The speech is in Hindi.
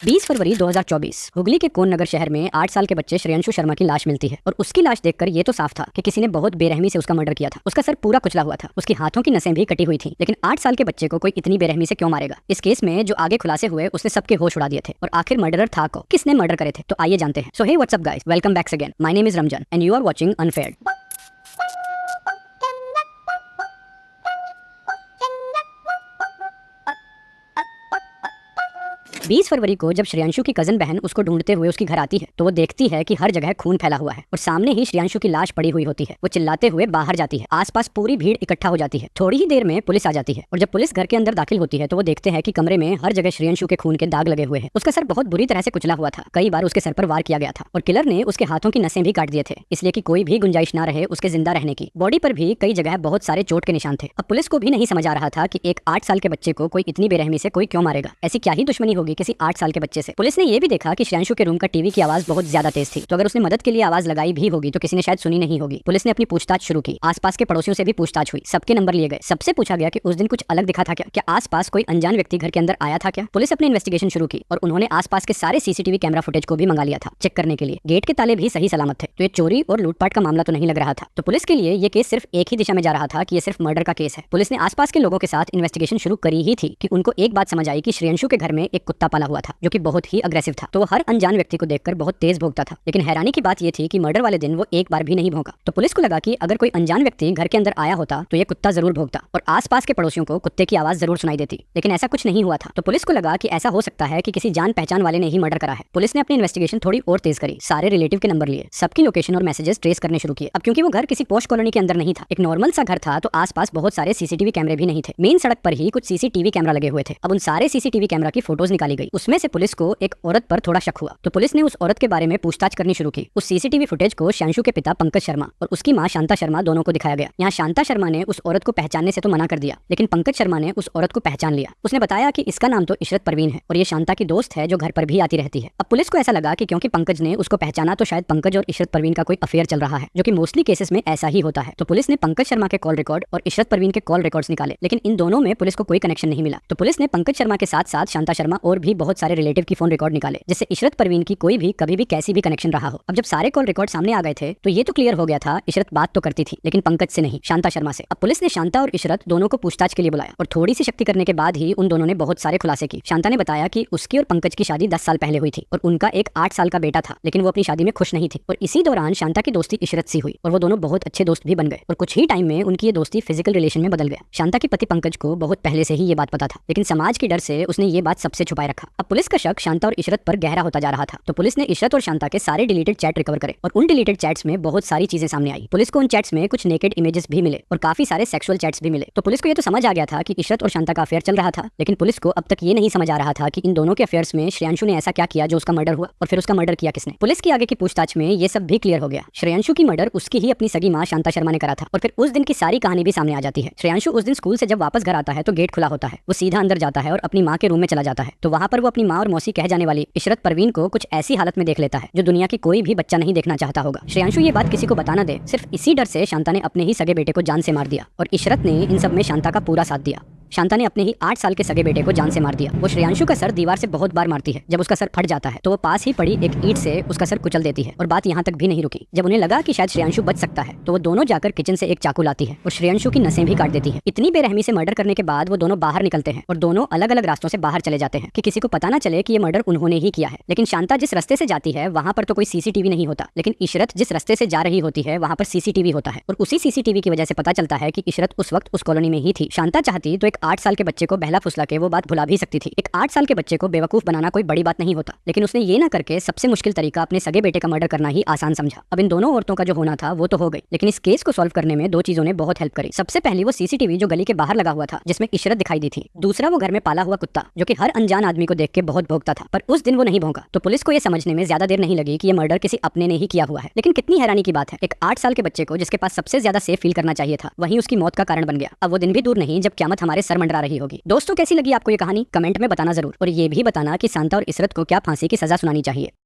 20 फरवरी 2024 हुगली के कोन नगर शहर में 8 साल के बच्चे श्रेयांशु शर्मा की लाश मिलती है और उसकी लाश देखकर ये तो साफ था कि किसी ने बहुत बेरहमी से उसका मर्डर किया था। उसका सर पूरा कुचला हुआ था, उसकी हाथों की नसें भी कटी हुई थी। लेकिन 8 साल के बच्चे को कोई इतनी बेरहमी से क्यों मारेगा? इस केस में जो आगे खुलासे हुए उसने सबके होश उड़ा दिए थे। और आखिर मर्डरर था कौन? किसने मर्डर करे थे? तो आइए जानते हैं। So hey what's up guys, welcome back again. My name is Ramzan and you are watching unfaired. 20 फरवरी को जब श्रेयांशु की कजन बहन उसको ढूंढते हुए उसके घर आती है तो वो देखती है कि हर जगह खून फैला हुआ है और सामने ही श्रेयांशु की लाश पड़ी हुई होती है। वो चिल्लाते हुए बाहर जाती है, आसपास पूरी भीड़ इकट्ठा हो जाती है। थोड़ी ही देर में पुलिस आ जाती है और जब पुलिस घर के अंदर दाखिल होती है तो वो देखते हैं कि कमरे में हर जगह श्रेयांशु के खून के दाग लगे हुए हैं। उसका सर बहुत बुरी तरह से कुचला हुआ था, कई बार उसके सर पर वार किया गया था और किलर ने उसके हाथों की नसें भी काट दिए थे, इसलिए कि कोई भी गुंजाइश ना रहे उसके जिंदा रहने की। बॉडी पर भी कई जगह बहुत सारे चोट के निशान थे। अब पुलिस को भी नहीं समझ आ रहा था कि एक 8 साल के बच्चे को कोई इतनी बेरहमी से कोई क्यों मारेगा। ऐसी क्या ही दुश्मनी होगी किसी 8 साल के बच्चे से। पुलिस ने ये भी देखा कि श्रेयांशु के रूम का टीवी की आवाज बहुत ज्यादा तेज थी, तो अगर उसने मदद के लिए आवाज लगाई भी होगी तो किसी ने शायद सुनी नहीं होगी। पुलिस ने अपनी पूछताछ शुरू की, आसपास के पड़ोसियों से भी पूछताछ हुई, सबके नंबर लिए गए। सबसे पूछा गया कि उस दिन कुछ अलग दिखा था क्या आसपास कोई अनजान व्यक्ति घर के अंदर आया था क्या? पुलिस अपनी इन्वेस्टिगेशन शुरू की और उन्होंने आसपास के सारे सीसीटीवी कैमरा फुटेज को भी मंगा लिया था चेक करने के लिए। गेट के ताले भी सही सलामत थे, तो ये चोरी और लूटपाट का मामला तो नहीं लग रहा था। तो पुलिस के लिए ये केस सिर्फ एक ही दिशा में जा रहा था कि ये सिर्फ मर्डर का केस है। पुलिस ने आसपास के लोगों के साथ इन्वेस्टिगेशन शुरू करी ही थी कि उनको एक बात समझ आई कि श्रेयांशु के घर में एक कुत्ता पाला हुआ था जो कि बहुत ही अग्रेसिव था, तो वो हर अनजान व्यक्ति को देखकर बहुत तेज भौंकता था। लेकिन हैरानी की बात ये थी कि मर्डर वाले दिन वो एक बार भी नहीं भौंका। तो पुलिस को लगा कि अगर कोई अनजान व्यक्ति घर के अंदर आया होता तो ये कुत्ता जरूर भौंकता और आसपास के पड़ोसियों को कुत्ते की आवाज जरूर सुनाई देती। लेकिन ऐसा कुछ नहीं हुआ था। तो पुलिस को लगा कि ऐसा हो सकता है कि किसी जान पहचान वाले ने ही मर्डर करा है। पुलिस ने अपनी इन्वेस्टिगेशन थोड़ी और तेज करी, सारे रिलेटिव के नंबर लिए, सबकी लोकेशन और मैसेजेस ट्रेस करने शुरू किए। अब क्योंकि वो घर किसी पॉश कॉलोनी के अंदर नहीं था, एक नॉर्मल सा घर था, तो आसपास बहुत सारे सीसीटीवी कैमरे भी नहीं थे। मेन सड़क पर ही कुछ सीसीटीवी कैमरा लगे हुए थे। अब उन सारे सीसीटीवी कैमरा की फोटोज निकाली गई। उसमें से पुलिस को एक औरत पर थोड़ा शक हुआ, तो पुलिस ने उस औरत के बारे में पूछताछ करनी शुरू की। उस सीसीटीवी फुटेज को श्रेयांशु के पिता पंकज शर्मा और उसकी मां शांता शर्मा दोनों को दिखाया गया। यहाँ शांता शर्मा ने उस औरत को पहचानने से तो मना कर दिया, लेकिन पंकज शर्मा ने उस औरत को पहचान लिया। उसने बताया कि इसका नाम तो इशरत परवीन है और ये शांता की दोस्त है जो घर पर भी आती रहती है। अब पुलिस को ऐसा लगा कि क्योंकि पंकज ने उसको पहचाना तो शायद पंकज और इशरत परवीन का कोई अफेयर चल रहा है, जो कि मोस्टली केसेस में ऐसा ही होता है। तो पुलिस ने पंकज शर्मा के कॉल रिकॉर्ड और इशरत परवीन के कॉल रिकॉर्ड्स निकाले, लेकिन इन दोनों में पुलिस को कोई कनेक्शन नहीं मिला। तो पुलिस ने पंकज शर्मा के साथ साथ शांता शर्मा और भी बहुत सारे रिलेटिव की फोन रिकॉर्ड निकाले, जिससे इशरत परवीन की कोई भी कभी भी कैसी भी कनेक्शन रहा हो। अब जब सारे कॉल रिकॉर्ड सामने आ गए थे तो ये तो क्लियर हो गया था इशरत बात तो करती थी, लेकिन पंकज से नहीं, शांता शर्मा से। अब पुलिस ने शांता और इशरत दोनों को पूछताछ के लिए बुलाया और थोड़ी सी शक्ति करने के बाद ही उन दोनों ने बहुत सारे खुलासे की। शांता ने बताया कि उसकी और पंकज की शादी 10 साल पहले हुई थी और उनका एक 8 साल का बेटा था, लेकिन वो अपनी शादी में खुश नहीं थी। और इसी दौरान शांता की दोस्ती इशरत से हुई और वो दोनों बहुत अच्छे दोस्त भी बन गए और कुछ ही टाइम में उनकी ये दोस्ती फिजिकल रिलेशन में बदल गया। शांता के पति पंकज को बहुत पहले से ही ये बात पता था, लेकिन समाज के डर से उसने ये बात सबसे छुपाए रखा। अब पुलिस का शक शांता और इशरत पर गहरा होता जा रहा था, तो पुलिस ने इशरत और शांता के सारे डिलीटेड चैट रिकवर करे और उन डिलीटेड चैट्स में बहुत सारी चीजें सामने आई। पुलिस को उन चैट्स में कुछ नेकेड इमेजेस भी मिले और काफी सारे सेक्सुअल चैट्स भी मिले। तो पुलिस को ये तो समझ आ गया था कि इशरत और शांता का अफेयर चल रहा था, लेकिन पुलिस को अब तक ये नहीं समझ आ रहा था कि इन दोनों के अफेयर्स में श्रेयांशु ने ऐसा क्या किया जो उसका मर्डर हुआ और फिर उसका मर्डर किया किसने। पुलिस की आगे की पूछताछ में ये सब भी क्लियर हो गया। श्रेयांशु की मर्डर उसकी ही अपनी सगी मां शांता शर्मा ने करा था और फिर उस दिन की सारी कहानी भी सामने आ जाती है। श्रेयांशु उस दिन स्कूल से जब वापस घर आता है तो गेट खुला होता है, वो सीधा अंदर जाता है और अपनी माँ के रूम में चला जाता है। तो वहाँ पर वो अपनी माँ और मौसी कह जाने वाली इशरत परवीन को कुछ ऐसी हालत में देख लेता है जो दुनिया की कोई भी बच्चा नहीं देखना चाहता होगा। श्रेयांशु ये बात किसी को बता ना दे, सिर्फ इसी डर से शांता ने अपने ही सगे बेटे को जान से मार दिया और इशरत ने इन सब में शांता का पूरा साथ दिया। शांता ने अपने ही 8 साल के सगे बेटे को जान से मार दिया। वो श्रेयांशु का सर दीवार से बहुत बार मारती है। जब उसका सर फट जाता है तो वो पास ही पड़ी एक ईंट से उसका सर कुचल देती है और बात यहाँ तक भी नहीं रुकी। जब उन्हें लगा कि शायद श्रेयांशु बच सकता है तो वो दोनों जाकर किचन से एक चाकू लाती है और श्रेयांशु की नसें भी काट देती है। इतनी बेरहमी से मर्डर करने के बाद वो दोनों बाहर निकलते हैं और दोनों अलग अलग रास्तों से बाहर चले जाते हैं कि किसी को पता ना चले कि ये मर्डर उन्होंने ही किया है। लेकिन शांता जिस रास्ते से जाती है वहाँ पर तो कोई सीसीटीवी नहीं होता, लेकिन इशरत जिस रास्ते से जा रही होती है वहाँ पर सीसीटीवी होता है और उसी सीसीटीवी की वजह से पता चलता है कि इशरत उस वक्त उस कॉलोनी में ही थी। शांता चाहती तो एक 8 साल के बच्चे को बहला फुसला के वो बात भुला भी सकती थी। एक 8 साल के बच्चे को बेवकूफ बनाना कोई बड़ी बात नहीं होता, लेकिन उसने ये ना करके सबसे मुश्किल तरीका अपने सगे बेटे का मर्डर करना ही आसान समझा। अब इन दोनों औरतों का जो होना था वो तो हो गई, लेकिन इस केस को सॉल्व करने में दो चीजों ने बहुत हेल्प करी। सबसे पहली वो सीसीटीवी जो गली के बाहर लगा हुआ था जिसमें इशरत दिखाई दी थी। दूसरा वो घर में पाला हुआ कुत्ता जो कि हर अनजान आदमी को देख के बहुत भौंकता था, पर उस दिन वो नहीं भौंका। तो पुलिस को ये समझने में ज्यादा देर नहीं लगी कि ये मर्डर किसी अपने ने ही किया हुआ है। लेकिन कितनी हैरानी की बात है, एक 8 साल के बच्चे को जिसके पास सबसे ज्यादा सेफ फील करना चाहिए था वहीं उसकी मौत का कारण बन गया। अब वो दिन भी दूर नहीं जब क़यामत हमारे सर मंडरा रही होगी। दोस्तों कैसी लगी आपको ये कहानी कमेंट में बताना जरूर और ये भी बताना कि शांता और इशरत को क्या फांसी की सजा सुनानी चाहिए।